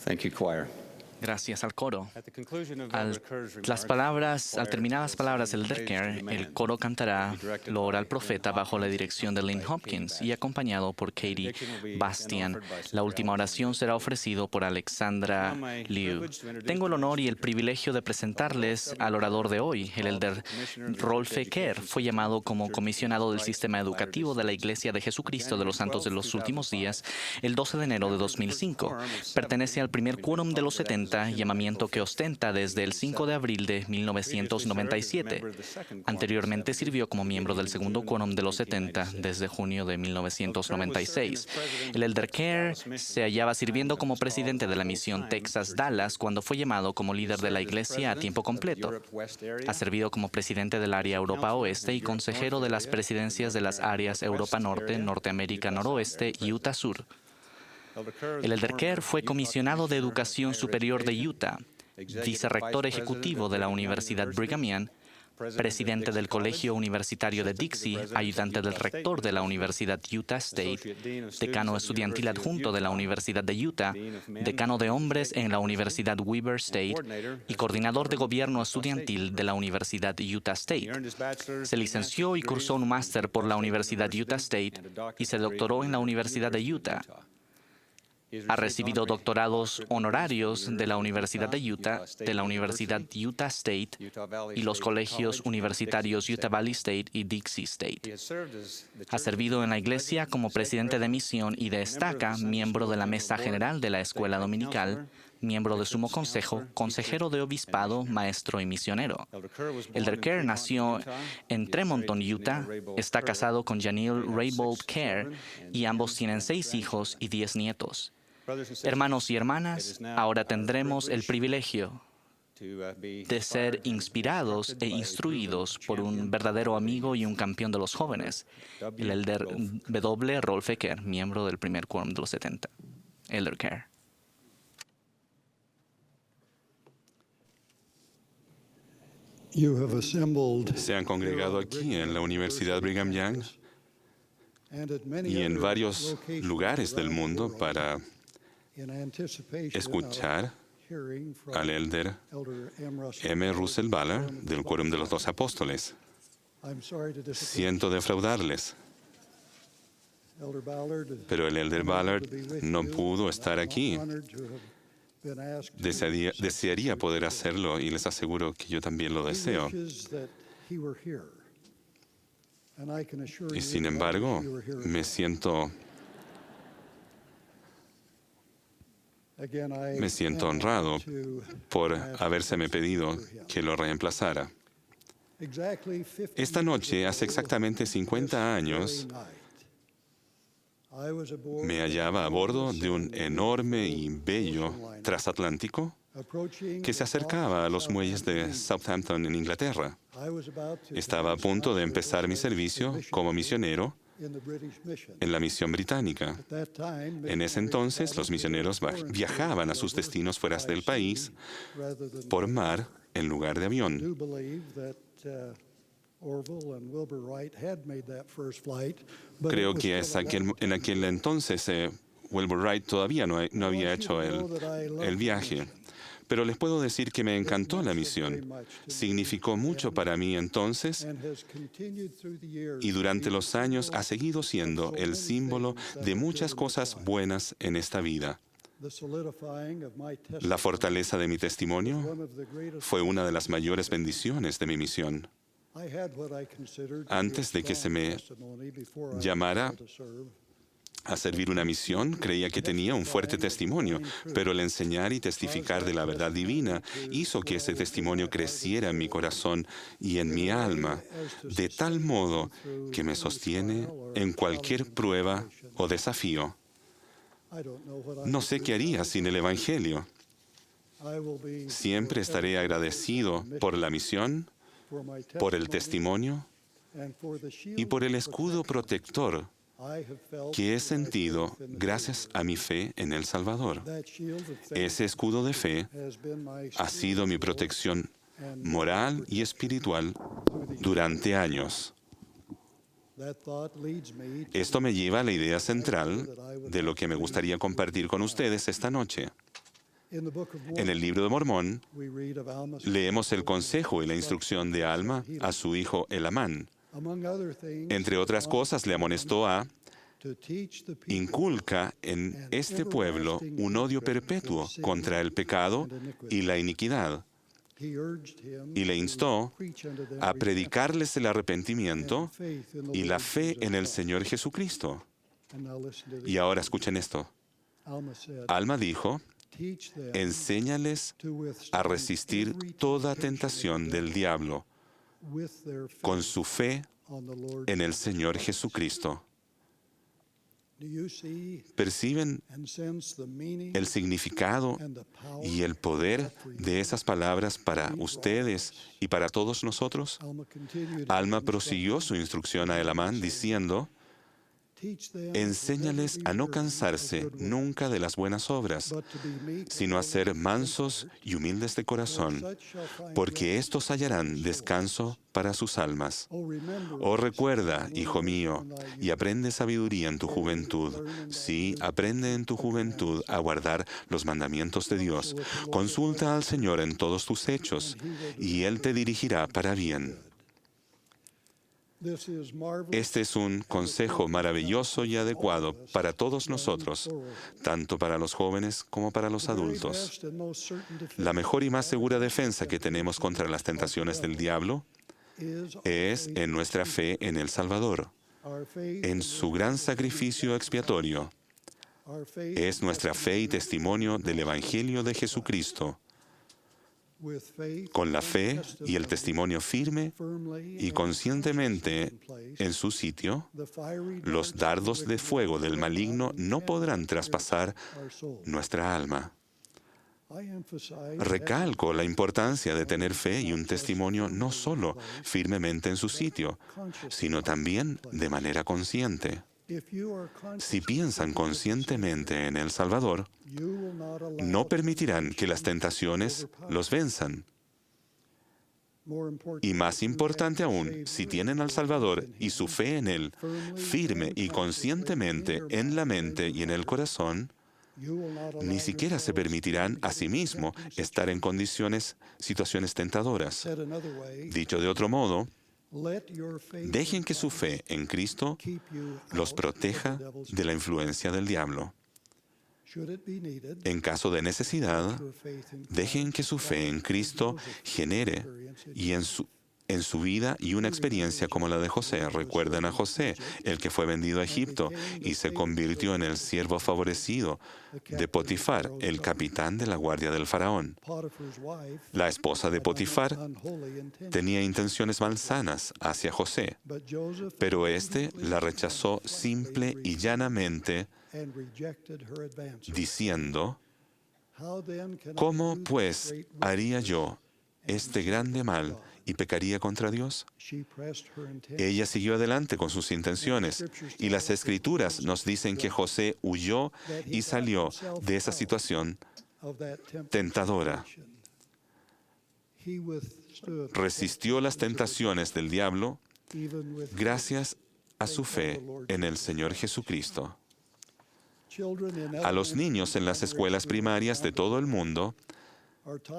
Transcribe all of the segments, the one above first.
Thank you, choir. Gracias al coro. Al Terminar las palabras del Elder Care, el coro cantará Lo ora el profeta bajo la dirección de Lynn Hopkins y acompañado por Katie Bastian. La última oración será ofrecido por Alexandra Liu. Tengo el honor y el privilegio de presentarles al orador de hoy, el Elder Rolfe Kerr. Fue llamado como comisionado del sistema educativo de la Iglesia de Jesucristo de los Santos de los Últimos Días el 12 de enero de 2005. Pertenece al primer quórum de los 70, llamamiento que ostenta desde el 5 de abril de 1997. Anteriormente sirvió como miembro del segundo quórum de los 70 desde junio de 1996. El Elder Care se hallaba sirviendo como presidente de la misión Texas-Dallas cuando fue llamado como líder de la iglesia a tiempo completo. Ha servido como presidente del área Europa Oeste y consejero de las presidencias de las áreas Europa Norte, Norteamérica Noroeste y Utah Sur. El Elder Care fue comisionado de Educación Superior de Utah, vicerrector ejecutivo de la Universidad Brigham Young, presidente del Colegio Universitario de Dixie, ayudante del rector de la Universidad Utah State, decano estudiantil adjunto de la Universidad de Utah, decano de hombres en la Universidad Weber State y coordinador de gobierno estudiantil de la Universidad Utah State. Se licenció y cursó un máster por la Universidad Utah State y se doctoró en la Universidad de Utah. Ha recibido doctorados honorarios de la Universidad de Utah, de la Universidad Utah State y los colegios universitarios Utah Valley State y Dixie State. Ha servido en la iglesia como presidente de misión y de estaca, miembro de la mesa general de la escuela dominical, miembro de sumo consejo, consejero de obispado, maestro y misionero. Elder Care nació en Tremonton, Utah. Está casado con Janelle Raybould Care y ambos tienen 6 hijos y 10 nietos. Hermanos y hermanas, ahora tendremos el privilegio de ser inspirados e instruidos por un verdadero amigo y un campeón de los jóvenes, el Elder W. Rolfe Kerr, miembro del primer quórum de los 70. Elder Care. Se han congregado aquí en la Universidad Brigham Young y en varios lugares del mundo para escuchar al Elder M. Russell Ballard del Quórum de los 12 Apóstoles. Siento defraudarles, pero el Elder Ballard no pudo estar aquí. Desearía poder hacerlo y les aseguro que yo también lo deseo. Y sin embargo, me siento honrado por habérseme pedido que lo reemplazara. Esta noche, hace exactamente 50 años, me hallaba a bordo de un enorme y bello transatlántico que se acercaba a los muelles de Southampton en Inglaterra. Estaba a punto de empezar mi servicio como misionero en la misión británica. En ese entonces, los misioneros viajaban a sus destinos fuera del país por mar en lugar de avión. Creo que en aquel entonces Wilbur Wright todavía no había hecho el viaje. Pero les puedo decir que me encantó la misión. Significó mucho para mí entonces y durante los años ha seguido siendo el símbolo de muchas cosas buenas en esta vida. La fortaleza de mi testimonio fue una de las mayores bendiciones de mi misión. Antes de que se me llamara a servir una misión, creía que tenía un fuerte testimonio, pero el enseñar y testificar de la verdad divina hizo que ese testimonio creciera en mi corazón y en mi alma, de tal modo que me sostiene en cualquier prueba o desafío. No sé qué haría sin el Evangelio. Siempre estaré agradecido por la misión, por el testimonio y por el escudo protector que he sentido gracias a mi fe en el Salvador. Ese escudo de fe ha sido mi protección moral y espiritual durante años. Esto me lleva a la idea central de lo que me gustaría compartir con ustedes esta noche. En el libro de Mormón leemos el consejo y la instrucción de Alma a su hijo Elamán. Entre otras cosas, le amonestó a: inculca en este pueblo un odio perpetuo contra el pecado y la iniquidad. Y le instó a predicarles el arrepentimiento y la fe en el Señor Jesucristo. Y ahora escuchen esto. Alma dijo: enséñales a resistir toda tentación del diablo con su fe en el Señor Jesucristo. ¿Perciben el significado y el poder de esas palabras para ustedes y para todos nosotros? Alma prosiguió su instrucción a Elamán diciendo: enséñales a no cansarse nunca de las buenas obras, sino a ser mansos y humildes de corazón, porque éstos hallarán descanso para sus almas. Oh, recuerda, hijo mío, y aprende sabiduría en tu juventud. Sí, aprende en tu juventud a guardar los mandamientos de Dios. Consulta al Señor en todos tus hechos, y Él te dirigirá para bien. Este es un consejo maravilloso y adecuado para todos nosotros, tanto para los jóvenes como para los adultos. La mejor y más segura defensa que tenemos contra las tentaciones del diablo es en nuestra fe en el Salvador, en su gran sacrificio expiatorio. Es nuestra fe y testimonio del Evangelio de Jesucristo. Con la fe y el testimonio firme y conscientemente en su sitio, los dardos de fuego del maligno no podrán traspasar nuestra alma. Recalco la importancia de tener fe y un testimonio no solo firmemente en su sitio, sino también de manera consciente. Si piensan conscientemente en el Salvador, no permitirán que las tentaciones los venzan. Y más importante aún, si tienen al Salvador y su fe en Él firme y conscientemente en la mente y en el corazón, ni siquiera se permitirán a sí mismos estar en situaciones tentadoras. Dicho de otro modo, dejen que su fe en Cristo los proteja de la influencia del diablo. En caso de necesidad, dejen que su fe en Cristo genere en su vida y una experiencia como la de José. Recuerden a José, el que fue vendido a Egipto y se convirtió en el siervo favorecido de Potifar, el capitán de la guardia del faraón. La esposa de Potifar tenía intenciones malsanas hacia José, pero éste la rechazó simple y llanamente, diciendo: ¿cómo pues haría yo este grande mal y pecaría contra Dios? Ella siguió adelante con sus intenciones, y las Escrituras nos dicen que José huyó y salió de esa situación tentadora. Resistió las tentaciones del diablo gracias a su fe en el Señor Jesucristo. A los niños en las escuelas primarias de todo el mundo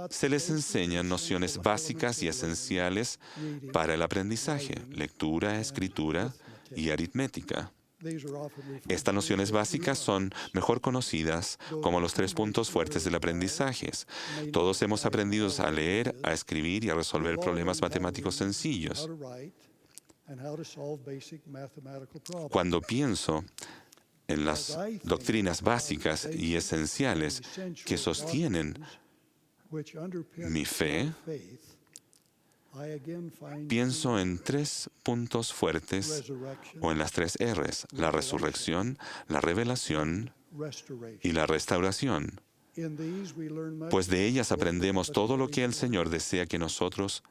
se les enseñan nociones básicas y esenciales para el aprendizaje: lectura, escritura y aritmética. Estas nociones básicas son mejor conocidas como los 3 puntos fuertes del aprendizaje. Todos hemos aprendido a leer, a escribir y a resolver problemas matemáticos sencillos. Cuando pienso en las doctrinas básicas y esenciales que sostienen mi fe, pienso en 3 puntos fuertes, o en las 3 R's: la resurrección, la revelación y la restauración. Pues de ellas aprendemos todo lo que el Señor desea que nosotros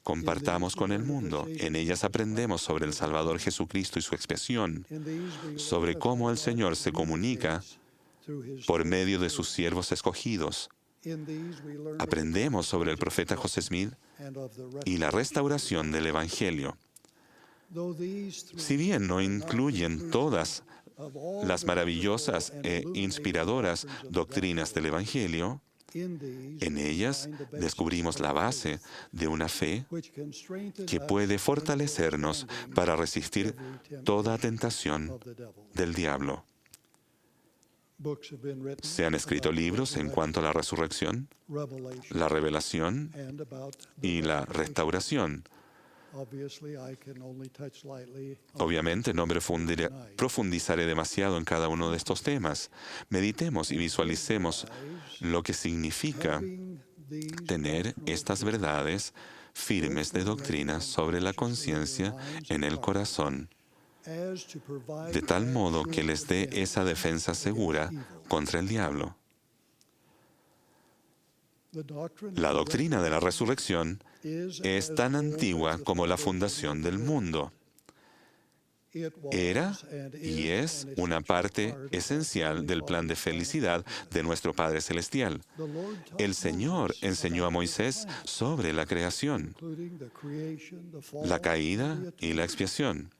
compartamos con el mundo. En ellas aprendemos sobre el Salvador Jesucristo y su expiación, sobre cómo el Señor se comunica por medio de sus siervos escogidos. Aprendemos sobre el profeta José Smith y la restauración del Evangelio. Si bien no incluyen todas las maravillosas e inspiradoras doctrinas del Evangelio, En ellas descubrimos la base de una fe que puede fortalecernos para resistir toda tentación del diablo. Se han escrito libros en cuanto a la resurrección, la revelación y la restauración. Obviamente no profundizaré demasiado en cada uno de estos temas. Meditemos y visualicemos lo que significa tener estas verdades firmes de doctrina sobre la conciencia en el corazón, de tal modo que les dé esa defensa segura contra el diablo. La doctrina de la resurrección es tan antigua como la fundación del mundo. Era y es una parte esencial del plan de felicidad de nuestro Padre Celestial. El Señor enseñó a Moisés sobre la creación, la caída y la expiación.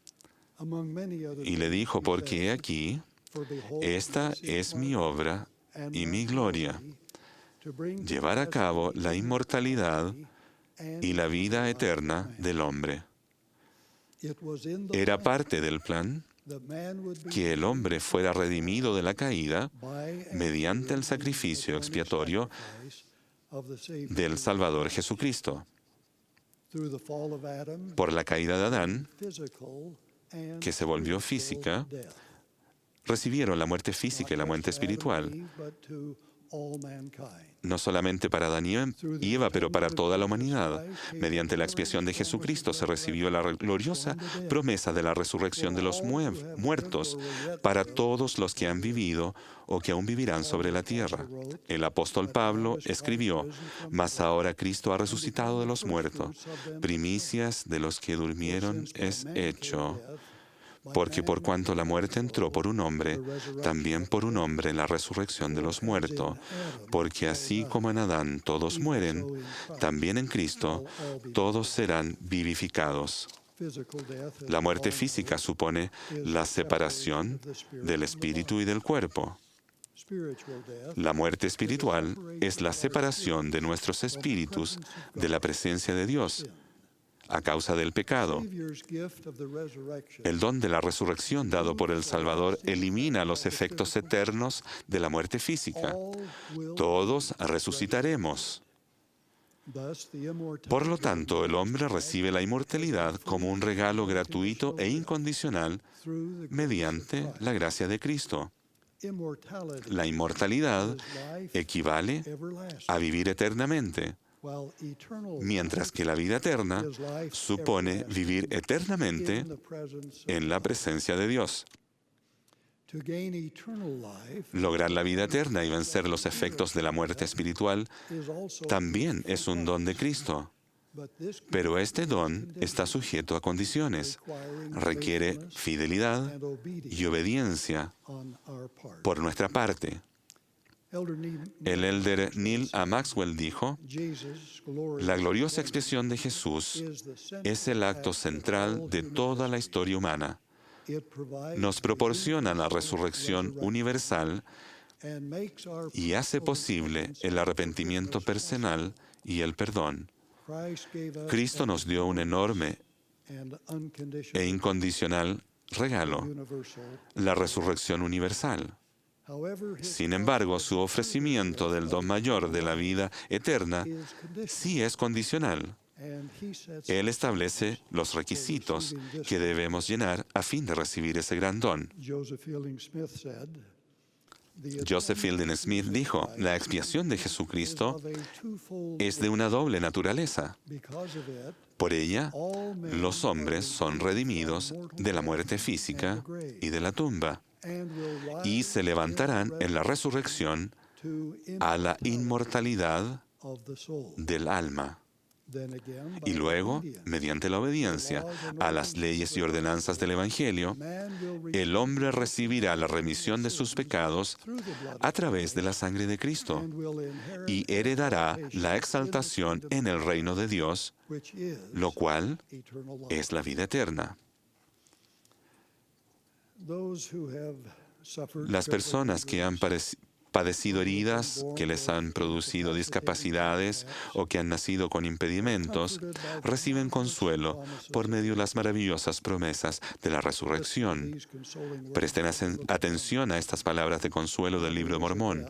Y le dijo, porque he aquí, esta es mi obra y mi gloria, llevar a cabo la inmortalidad y la vida eterna del hombre. Era parte del plan que el hombre fuera redimido de la caída mediante el sacrificio expiatorio del Salvador Jesucristo. Por la caída de Adán, que se volvió física, recibieron la muerte física y la muerte espiritual, no solamente para Adán y Eva, pero para toda la humanidad. Mediante la expiación de Jesucristo se recibió la gloriosa promesa de la resurrección de los muertos para todos los que han vivido o que aún vivirán sobre la tierra. El apóstol Pablo escribió, mas ahora Cristo ha resucitado de los muertos, primicias de los que durmieron es hecho. Porque por cuanto la muerte entró por un hombre, también por un hombre la resurrección de los muertos. Porque así como en Adán todos mueren, también en Cristo todos serán vivificados. La muerte física supone la separación del espíritu y del cuerpo. La muerte espiritual es la separación de nuestros espíritus de la presencia de Dios a causa del pecado. El don de la resurrección dado por el Salvador elimina los efectos eternos de la muerte física. Todos resucitaremos. Por lo tanto, el hombre recibe la inmortalidad como un regalo gratuito e incondicional mediante la gracia de Cristo. La inmortalidad equivale a vivir eternamente, mientras que la vida eterna supone vivir eternamente en la presencia de Dios. Lograr la vida eterna y vencer los efectos de la muerte espiritual también es un don de Cristo. Pero este don está sujeto a condiciones. Requiere fidelidad y obediencia por nuestra parte. El elder Neil A. Maxwell dijo, la gloriosa expiación de Jesús es el acto central de toda la historia humana. Nos proporciona la resurrección universal y hace posible el arrepentimiento personal y el perdón. Cristo nos dio un enorme e incondicional regalo, la resurrección universal. Sin embargo, su ofrecimiento del don mayor de la vida eterna sí es condicional. Él establece los requisitos que debemos llenar a fin de recibir ese gran don. Joseph Fielding Smith dijo, la expiación de Jesucristo es de una doble naturaleza. Por ella, los hombres son redimidos de la muerte física y de la tumba, y se levantarán en la resurrección a la inmortalidad del alma. Y luego, mediante la obediencia a las leyes y ordenanzas del Evangelio, el hombre recibirá la remisión de sus pecados a través de la sangre de Cristo y heredará la exaltación en el reino de Dios, lo cual es la vida eterna. Las personas que han padecido heridas que les han producido discapacidades o que han nacido con impedimentos, reciben consuelo por medio de las maravillosas promesas de la resurrección. Presten atención a estas palabras de consuelo del libro de Mormón.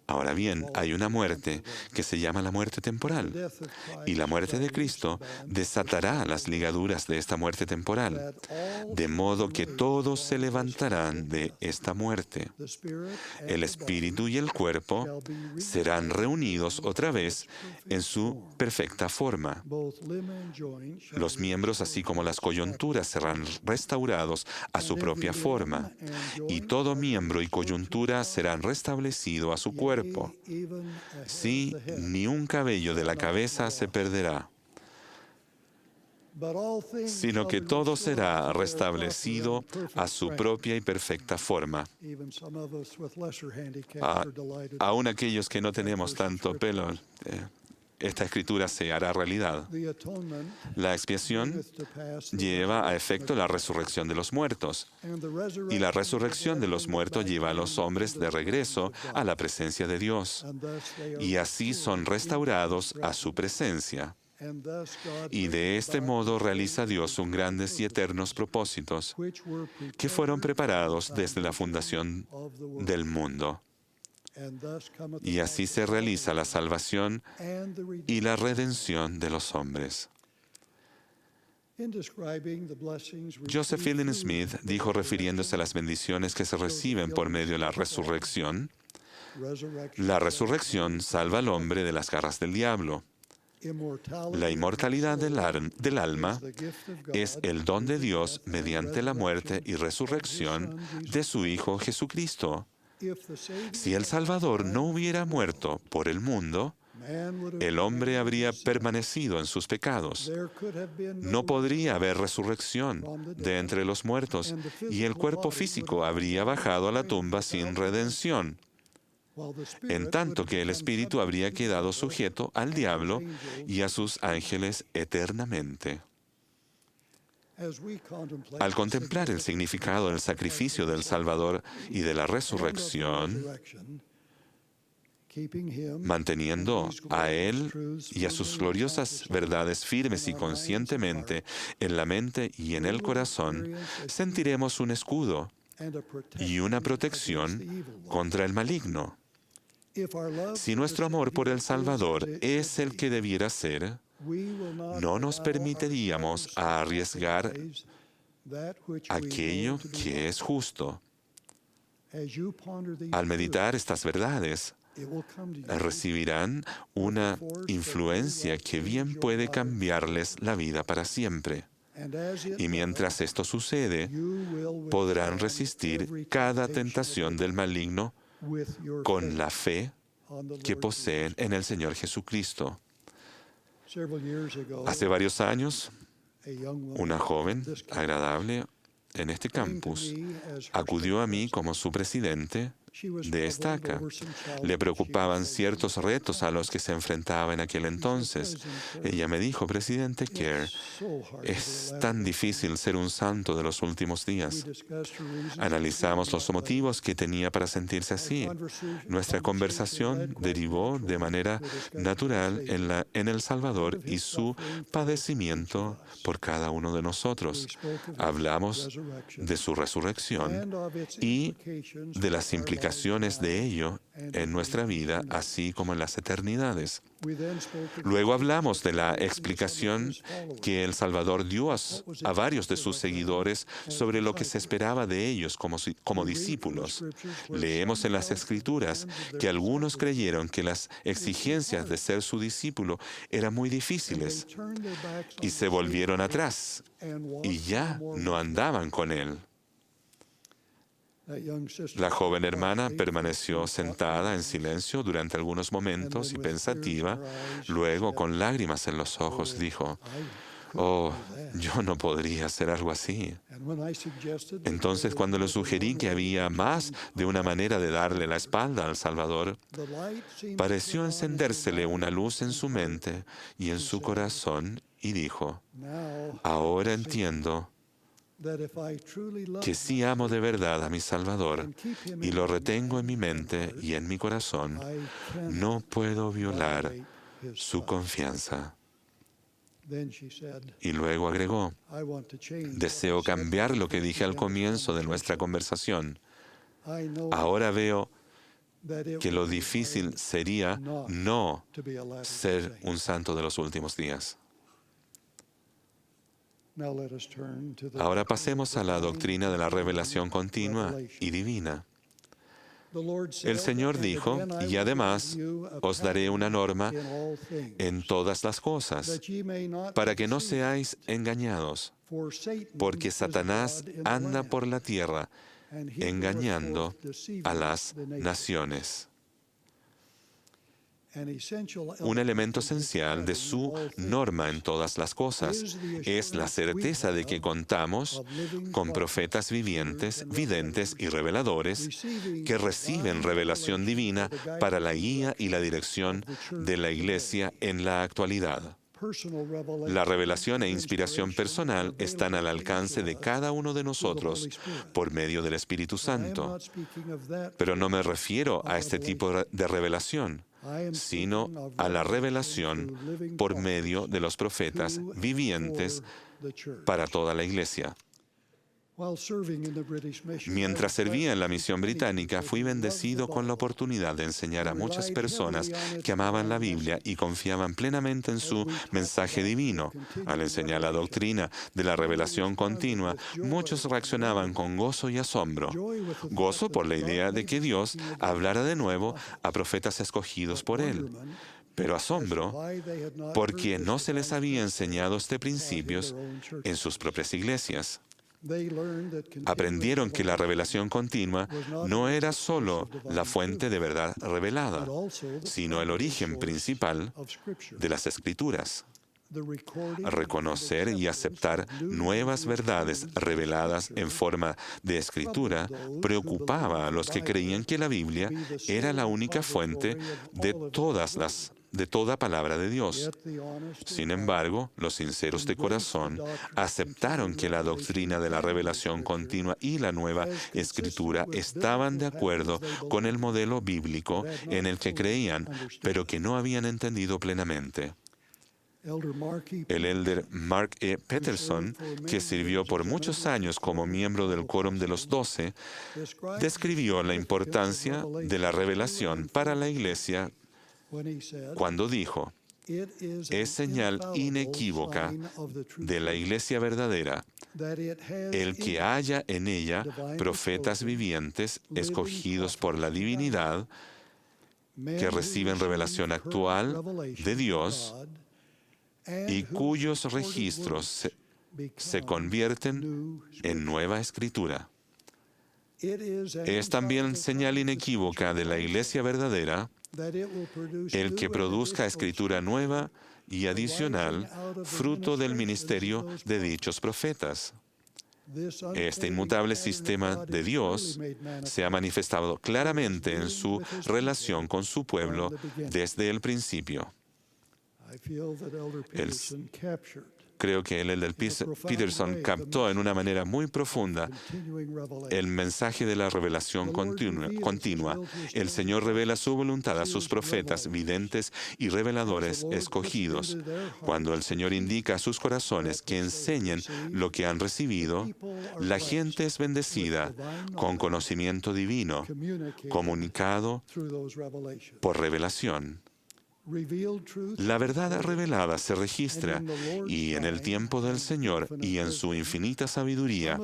Ahora bien, hay una muerte que se llama la muerte temporal, y la muerte de Cristo desatará las ligaduras de esta muerte temporal, de modo que todos se levantarán de esta muerte. El espíritu y el cuerpo serán reunidos otra vez en su perfecta forma. Los miembros, así como las coyunturas, serán restaurados a su propia forma, y todo miembro y coyuntura serán restablecidos a su cuerpo. Sí, ni un cabello de la cabeza se perderá, sino que todo será restablecido a su propia y perfecta forma. Aún aquellos que no tenemos tanto pelo, esta escritura se hará realidad. La expiación lleva a efecto la resurrección de los muertos, y la resurrección de los muertos lleva a los hombres de regreso a la presencia de Dios, y así son restaurados a su presencia. Y de este modo realiza Dios sus grandes y eternos propósitos que fueron preparados desde la fundación del mundo. Y así se realiza la salvación y la redención de los hombres. Joseph Fielding Smith dijo, refiriéndose a las bendiciones que se reciben por medio de la resurrección: la resurrección salva al hombre de las garras del diablo. La inmortalidad del alma es el don de Dios mediante la muerte y resurrección de su Hijo Jesucristo. Si el Salvador no hubiera muerto por el mundo, el hombre habría permanecido en sus pecados. No podría haber resurrección de entre los muertos, y el cuerpo físico habría bajado a la tumba sin redención, en tanto que el espíritu habría quedado sujeto al diablo y a sus ángeles eternamente. Al contemplar el significado del sacrificio del Salvador y de la resurrección, manteniendo a Él y a sus gloriosas verdades firmes y conscientemente en la mente y en el corazón, sentiremos un escudo y una protección contra el maligno. Si nuestro amor por el Salvador es el que debiera ser, no nos permitiríamos arriesgar aquello que es justo. Al meditar estas verdades, recibirán una influencia que bien puede cambiarles la vida para siempre. Y mientras esto sucede, podrán resistir cada tentación del maligno con la fe que poseen en el Señor Jesucristo. Hace varios años, una joven agradable en este campus acudió a mí como su presidente de estaca. Le preocupaban ciertos retos a los que se enfrentaba en aquel entonces. Ella me dijo: presidente Kerr, es tan difícil ser un santo de los últimos días. Analizamos los motivos que tenía para sentirse así. Nuestra conversación derivó de manera natural en el Salvador y su padecimiento por cada uno de nosotros. Hablamos de su resurrección y de las implicaciones de ello en nuestra vida, así como en las eternidades. Luego hablamos de la explicación que el Salvador dio a varios de sus seguidores sobre lo que se esperaba de ellos como discípulos. Leemos en las Escrituras que algunos creyeron que las exigencias de ser su discípulo eran muy difíciles y se volvieron atrás y ya no andaban con él. La joven hermana permaneció sentada en silencio durante algunos momentos y pensativa. Luego, con lágrimas en los ojos, dijo: «Oh, yo no podría hacer algo así». Entonces, cuando le sugerí que había más de una manera de darle la espalda al Salvador, pareció encendérsele una luz en su mente y en su corazón y dijo: «Ahora entiendo que si amo de verdad a mi Salvador y lo retengo en mi mente y en mi corazón, no puedo violar su confianza. Y luego agregó, deseo cambiar lo que dije al comienzo de nuestra conversación. Ahora veo que lo difícil sería no ser un santo de los últimos días. Ahora pasemos a la doctrina de la revelación continua y divina. El Señor dijo, y además os daré una norma en todas las cosas, para que no seáis engañados, porque Satanás anda por la tierra engañando a las naciones. Un elemento esencial de su norma en todas las cosas es la certeza de que contamos con profetas vivientes, videntes y reveladores que reciben revelación divina para la guía y la dirección de la Iglesia en la actualidad. La revelación e inspiración personal están al alcance de cada uno de nosotros por medio del Espíritu Santo. Pero no me refiero a este tipo de revelación, sino a la revelación por medio de los profetas vivientes para toda la Iglesia. Mientras servía en la misión británica, fui bendecido con la oportunidad de enseñar a muchas personas que amaban la Biblia y confiaban plenamente en su mensaje divino. Al enseñar la doctrina de la revelación continua, muchos reaccionaban con gozo y asombro. Gozo por la idea de que Dios hablara de nuevo a profetas escogidos por Él. Pero asombro porque no se les había enseñado este principio en sus propias iglesias. Aprendieron que la revelación continua no era solo la fuente de verdad revelada, sino el origen principal de las Escrituras. Reconocer y aceptar nuevas verdades reveladas en forma de escritura preocupaba a los que creían que la Biblia era la única fuente de toda palabra de Dios. Sin embargo, los sinceros de corazón aceptaron que la doctrina de la revelación continua y la nueva escritura estaban de acuerdo con el modelo bíblico en el que creían, pero que no habían entendido plenamente. El elder Mark E. Peterson, que sirvió por muchos años como miembro del Quórum de los 12, describió la importancia de la revelación para la Iglesia cuando dijo, es señal inequívoca de la Iglesia verdadera el que haya en ella profetas vivientes escogidos por la divinidad que reciben revelación actual de Dios y cuyos registros se convierten en nueva escritura. Es también señal inequívoca de la Iglesia verdadera el que produzca escritura nueva y adicional, fruto del ministerio de dichos profetas. Este inmutable sistema de Dios se ha manifestado claramente en su relación con su pueblo desde el principio. Creo que el elder Peterson captó en una manera muy profunda el mensaje de la revelación continua. El Señor revela su voluntad a sus profetas, videntes y reveladores escogidos. Cuando el Señor indica a sus corazones que enseñen lo que han recibido, la gente es bendecida con conocimiento divino, comunicado por revelación. La verdad revelada se registra y en el tiempo del Señor y en su infinita sabiduría,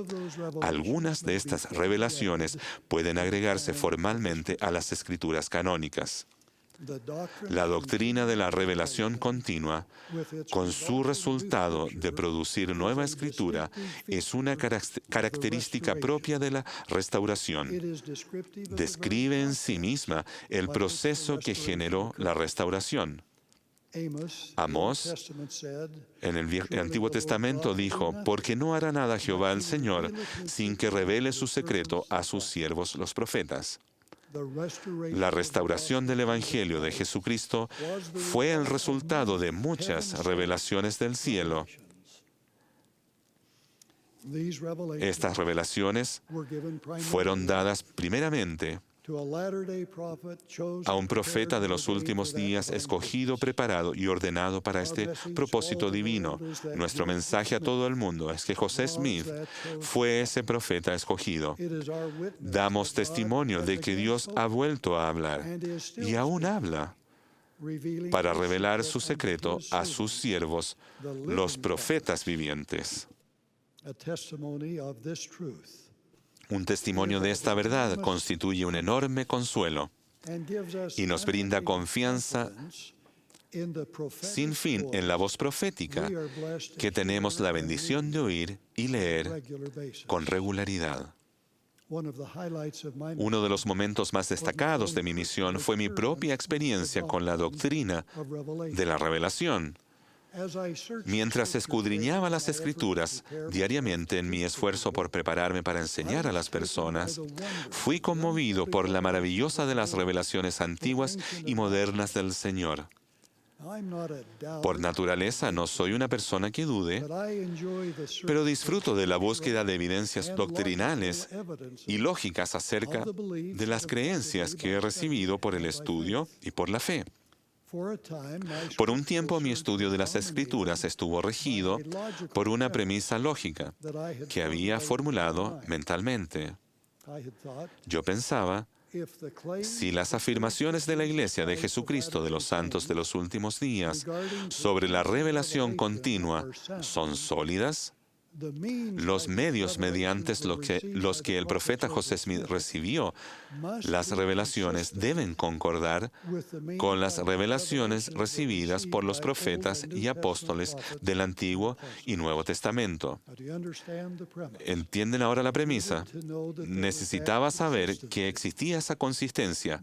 algunas de estas revelaciones pueden agregarse formalmente a las Escrituras canónicas. La doctrina de la revelación continua, con su resultado de producir nueva escritura, es una característica propia de la restauración. Describe en sí misma el proceso que generó la restauración. Amós, en el Antiguo Testamento, dijo, porque no hará nada Jehová el Señor sin que revele su secreto a sus siervos los profetas. La restauración del Evangelio de Jesucristo fue el resultado de muchas revelaciones del cielo Estas revelaciones fueron dadas primeramente a un profeta de los últimos días, escogido, preparado y ordenado para este propósito divino. Nuestro mensaje a todo el mundo es que José Smith fue ese profeta escogido. Damos testimonio de que Dios ha vuelto a hablar y aún habla para revelar su secreto a sus siervos, los profetas vivientes. Un testimonio de esta verdad constituye un enorme consuelo y nos brinda confianza sin fin en la voz profética que tenemos la bendición de oír y leer con regularidad. Uno de los momentos más destacados de mi misión fue mi propia experiencia con la doctrina de la revelación. Mientras escudriñaba las Escrituras diariamente en mi esfuerzo por prepararme para enseñar a las personas, fui conmovido por la maravillosa de las revelaciones antiguas y modernas del Señor. Por naturaleza no soy una persona que dude, pero disfruto de la búsqueda de evidencias doctrinales y lógicas acerca de las creencias que he recibido por el estudio y por la fe. Por un tiempo mi estudio de las Escrituras estuvo regido por una premisa lógica que había formulado mentalmente. Yo pensaba, si las afirmaciones de la Iglesia de Jesucristo de los Santos de los últimos días sobre la revelación continua son sólidas, los medios mediante los que el profeta José Smith recibió las revelaciones deben concordar con las revelaciones recibidas por los profetas y apóstoles del Antiguo y Nuevo Testamento. ¿Entienden ahora la premisa? Necesitaba saber que existía esa consistencia.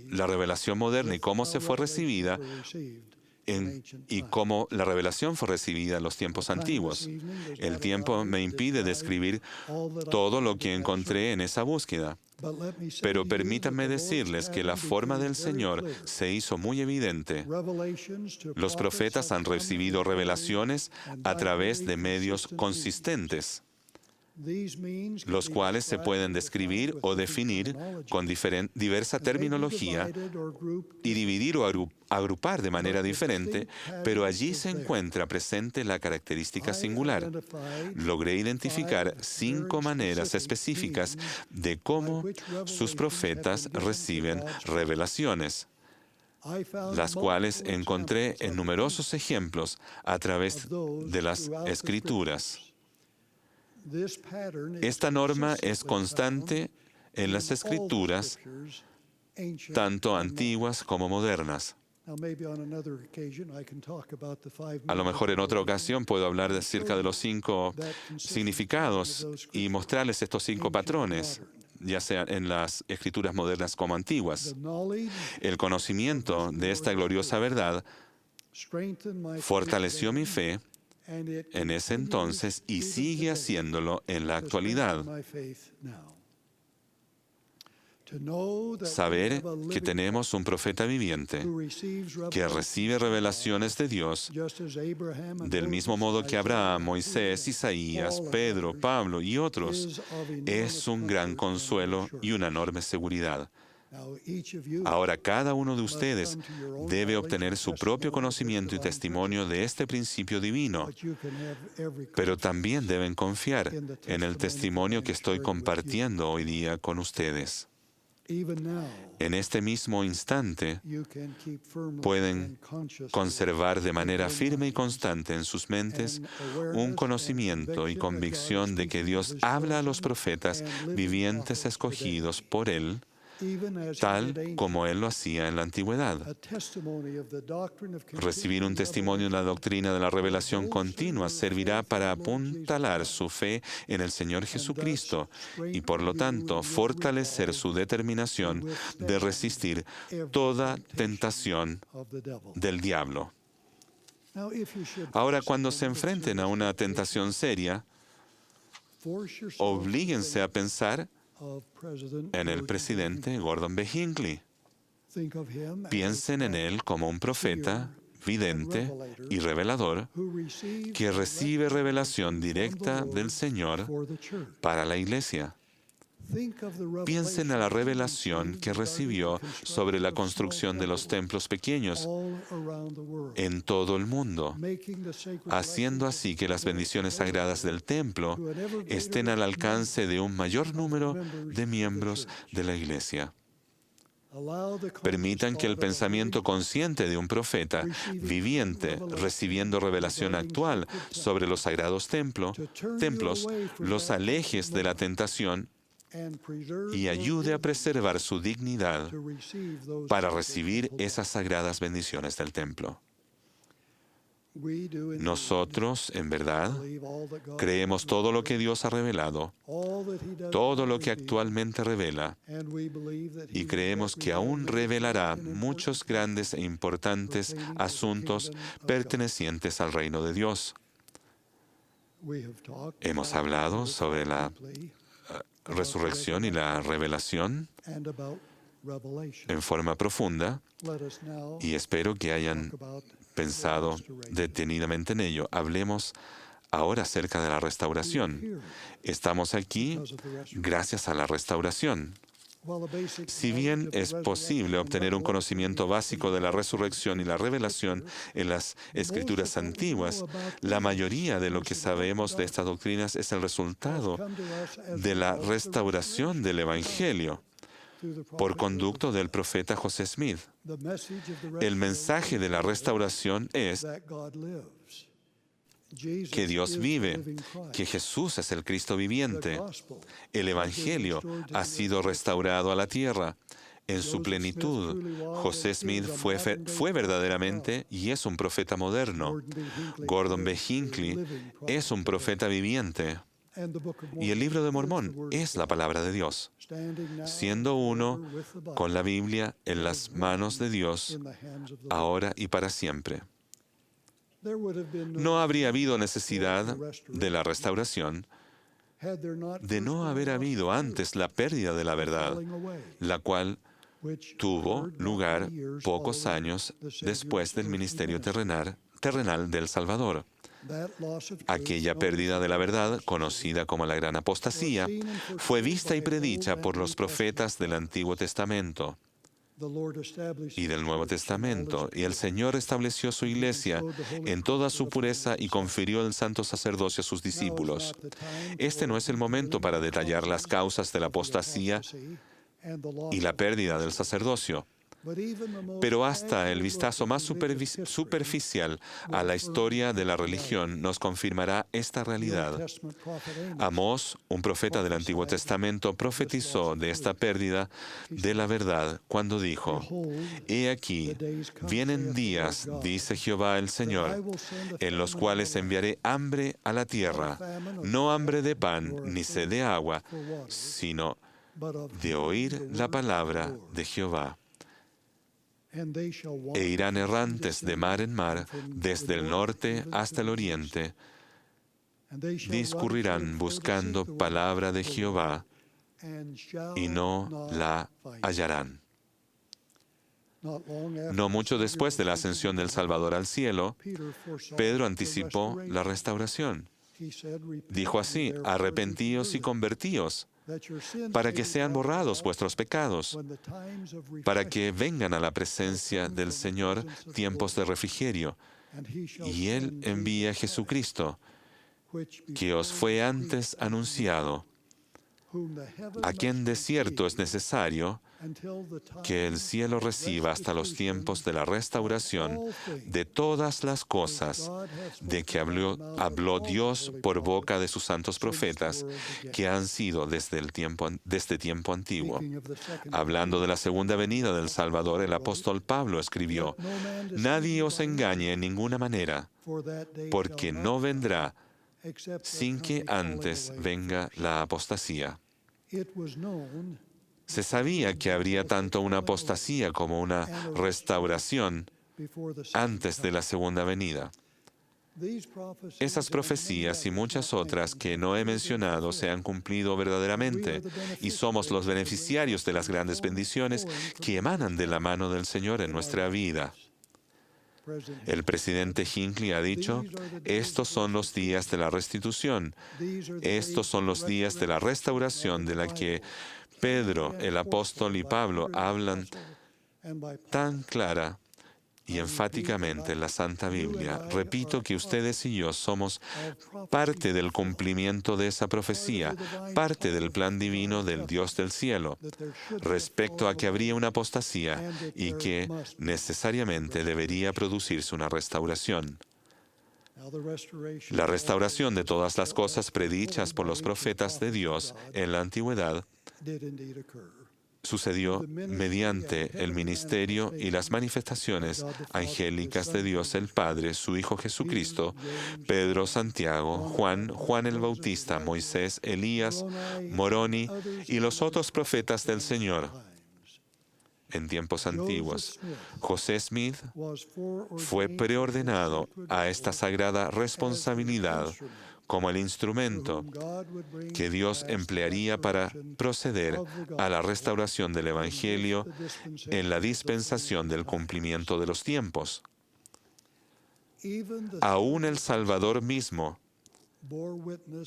La revelación moderna y cómo se fue recibida y cómo la revelación fue recibida en los tiempos antiguos. El tiempo me impide describir todo lo que encontré en esa búsqueda. Pero permítanme decirles que la forma del Señor se hizo muy evidente. Los profetas han recibido revelaciones a través de medios consistentes, los cuales se pueden describir o definir con diversa terminología y dividir o agrupar de manera diferente, pero allí se encuentra presente la característica singular. Logré identificar 5 maneras específicas de cómo sus profetas reciben revelaciones, las cuales encontré en numerosos ejemplos a través de las Escrituras. Esta norma es constante en las Escrituras, tanto antiguas como modernas. A lo mejor en otra ocasión puedo hablar acerca de los 5 significados y mostrarles estos 5 patrones, ya sea en las Escrituras modernas como antiguas. El conocimiento de esta gloriosa verdad fortaleció mi fe en ese entonces y sigue haciéndolo en la actualidad. Saber que tenemos un profeta viviente que recibe revelaciones de Dios del mismo modo que Abraham, Moisés, Isaías, Pedro, Pablo y otros es un gran consuelo y una enorme seguridad. Ahora cada uno de ustedes debe obtener su propio conocimiento y testimonio de este principio divino, pero también deben confiar en el testimonio que estoy compartiendo hoy día con ustedes. En este mismo instante, pueden conservar de manera firme y constante en sus mentes un conocimiento y convicción de que Dios habla a los profetas vivientes escogidos por Él, tal como Él lo hacía en la antigüedad. Recibir un testimonio en la doctrina de la revelación continua servirá para apuntalar su fe en el Señor Jesucristo y, por lo tanto, fortalecer su determinación de resistir toda tentación del diablo. Ahora, cuando se enfrenten a una tentación seria, oblíguense a pensar en el presidente Gordon B. Hinckley. Piensen en él como un profeta vidente y revelador, que recibe revelación directa del Señor para la iglesia. Piensen en la revelación que recibió sobre la construcción de los templos pequeños en todo el mundo, haciendo así que las bendiciones sagradas del templo estén al alcance de un mayor número de miembros de la iglesia. Permitan que el pensamiento consciente de un profeta viviente recibiendo revelación actual sobre los sagrados templos los alejes de la tentación y ayude a preservar su dignidad para recibir esas sagradas bendiciones del templo. Nosotros, en verdad, creemos todo lo que Dios ha revelado, todo lo que actualmente revela, y creemos que aún revelará muchos grandes e importantes asuntos pertenecientes al reino de Dios. Hemos hablado sobre la resurrección y la revelación en forma profunda y espero que hayan pensado detenidamente en ello. Hablemos ahora acerca de la restauración. Estamos aquí gracias a la restauración. Si bien es posible obtener un conocimiento básico de la resurrección y la revelación en las escrituras antiguas, la mayoría de lo que sabemos de estas doctrinas es el resultado de la restauración del Evangelio por conducto del profeta José Smith. El mensaje de la restauración es que Dios vive, que Jesús es el Cristo viviente. El Evangelio ha sido restaurado a la tierra en su plenitud. José Smith fue verdaderamente y es un profeta moderno. Gordon B. Hinckley es un profeta viviente. Y el libro de Mormón es la palabra de Dios, siendo uno con la Biblia en las manos de Dios, ahora y para siempre. No habría habido necesidad de la restauración de no haber habido antes la pérdida de la verdad, la cual tuvo lugar pocos años después del ministerio terrenal del Salvador. Aquella pérdida de la verdad, conocida como la gran apostasía, fue vista y predicha por los profetas del Antiguo Testamento y del Nuevo Testamento, y el Señor estableció su iglesia en toda su pureza y confirió el santo sacerdocio a sus discípulos. Este no es el momento para detallar las causas de la apostasía y la pérdida del sacerdocio. Pero hasta el vistazo más superficial a la historia de la religión nos confirmará esta realidad. Amós, un profeta del Antiguo Testamento, profetizó de esta pérdida de la verdad cuando dijo: «He aquí, vienen días, dice Jehová el Señor, en los cuales enviaré hambre a la tierra, no hambre de pan ni sed de agua, sino de oír la palabra de Jehová. E irán errantes de mar en mar, desde el norte hasta el oriente. Discurrirán buscando palabra de Jehová y no la hallarán». No mucho después de la ascensión del Salvador al cielo, Pedro anticipó la restauración. Dijo así: «Arrepentíos y convertíos, para que sean borrados vuestros pecados, para que vengan a la presencia del Señor tiempos de refrigerio, y Él envía a Jesucristo, que os fue antes anunciado, a quien de cierto es necesario que el cielo reciba hasta los tiempos de la restauración de todas las cosas de que habló Dios por boca de sus santos profetas, que han sido desde tiempo antiguo». Hablando de la segunda venida del Salvador, el apóstol Pablo escribió: «Nadie os engañe en ninguna manera, porque no vendrá sin que antes venga la apostasía». Se sabía que habría tanto una apostasía como una restauración antes de la segunda venida. Esas profecías y muchas otras que no he mencionado se han cumplido verdaderamente y somos los beneficiarios de las grandes bendiciones que emanan de la mano del Señor en nuestra vida. El presidente Hinckley ha dicho, estos son los días de la restitución, estos son los días de la restauración de la que Pedro, el apóstol y Pablo hablan tan clara y enfáticamente en la Santa Biblia. Repito que ustedes y yo somos parte del cumplimiento de esa profecía, parte del plan divino del Dios del cielo, respecto a que habría una apostasía y que necesariamente debería producirse una restauración. La restauración de todas las cosas predichas por los profetas de Dios en la antigüedad sucedió mediante el ministerio y las manifestaciones angélicas de Dios el Padre, su Hijo Jesucristo, Pedro, Santiago, Juan el Bautista, Moisés, Elías, Moroni y los otros profetas del Señor en tiempos antiguos. José Smith fue preordenado a esta sagrada responsabilidad como el instrumento que Dios emplearía para proceder a la restauración del Evangelio en la dispensación del cumplimiento de los tiempos. Aún el Salvador mismo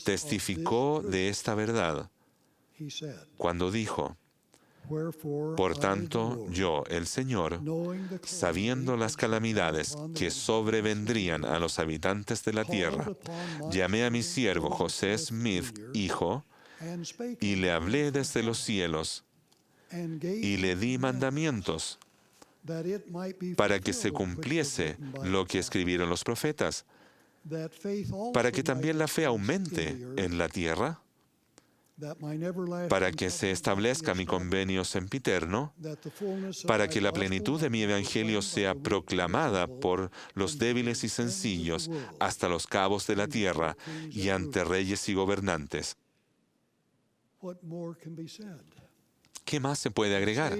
testificó de esta verdad cuando dijo, por tanto, yo, el Señor, sabiendo las calamidades que sobrevendrían a los habitantes de la tierra, llamé a mi siervo José Smith, hijo, y le hablé desde los cielos, y le di mandamientos para que se cumpliese lo que escribieron los profetas, para que también la fe aumente en la tierra, para que se establezca mi convenio sempiterno, para que la plenitud de mi evangelio sea proclamada por los débiles y sencillos hasta los cabos de la tierra y ante reyes y gobernantes. ¿Qué más se puede agregar?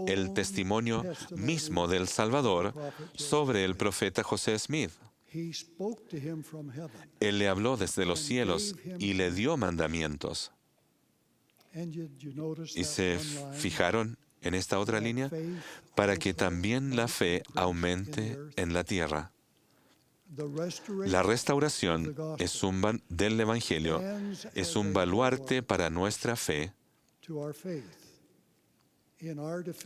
El testimonio mismo del Salvador sobre el profeta José Smith. Él le habló desde los cielos y le dio mandamientos. ¿Y se fijaron en esta otra línea? Para que también la fe aumente en la tierra. La restauración del Evangelio es un baluarte para nuestra fe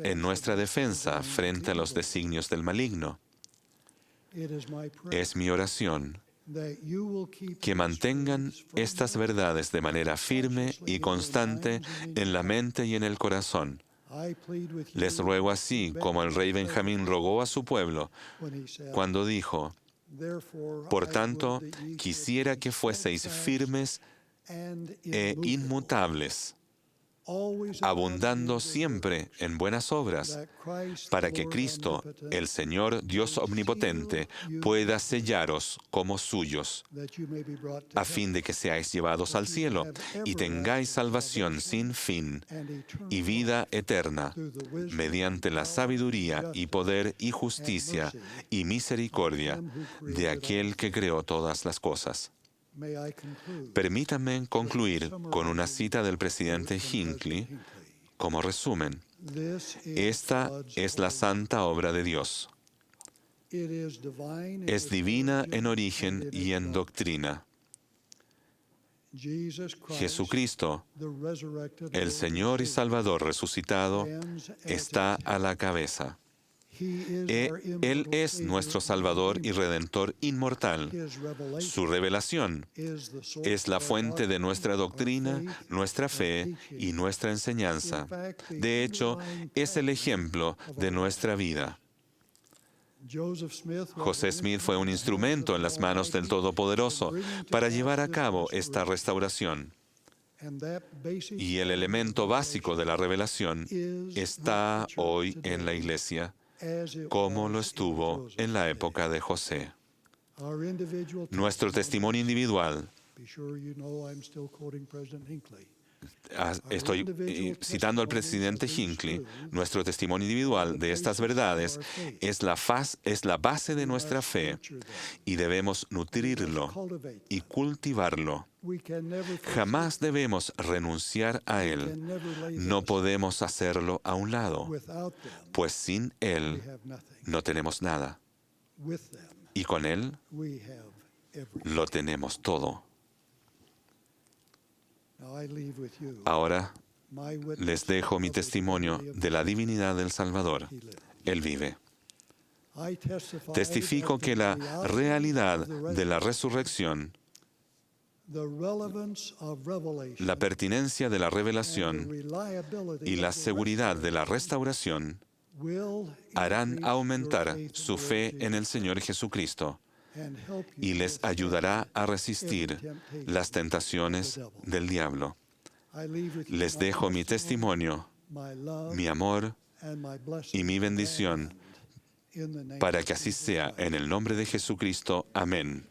en nuestra defensa frente a los designios del maligno. Es mi oración que mantengan estas verdades de manera firme y constante en la mente y en el corazón. Les ruego así como el rey Benjamín rogó a su pueblo cuando dijo, por tanto, quisiera que fueseis firmes e inmutables, abundando siempre en buenas obras, para que Cristo, el Señor Dios omnipotente, pueda sellaros como suyos, a fin de que seáis llevados al cielo y tengáis salvación sin fin y vida eterna, mediante la sabiduría y poder y justicia y misericordia de aquel que creó todas las cosas. Permítanme concluir con una cita del presidente Hinckley como resumen. Esta es la santa obra de Dios. Es divina en origen y en doctrina. Jesucristo, el Señor y Salvador resucitado, está a la cabeza. Él es nuestro Salvador y Redentor inmortal. Su revelación es la fuente de nuestra doctrina, nuestra fe y nuestra enseñanza. De hecho, es el ejemplo de nuestra vida. José Smith fue un instrumento en las manos del Todopoderoso para llevar a cabo esta restauración. Y el elemento básico de la revelación está hoy en la Iglesia, como lo estuvo en la época de José. Nuestro testimonio individual, estoy citando al presidente Hinckley, nuestro testimonio individual de estas verdades es la base de nuestra fe y debemos nutrirlo y cultivarlo. Jamás debemos renunciar a él. No podemos hacerlo a un lado, pues sin él no tenemos nada. y con Él lo tenemos todo. Ahora les dejo mi testimonio de la divinidad del Salvador. Él vive. Testifico que la realidad de la resurrección, la pertinencia de la revelación y la seguridad de la restauración harán aumentar su fe en el Señor Jesucristo y les ayudará a resistir las tentaciones del diablo. Les dejo mi testimonio, mi amor y mi bendición para que así sea en el nombre de Jesucristo. Amén.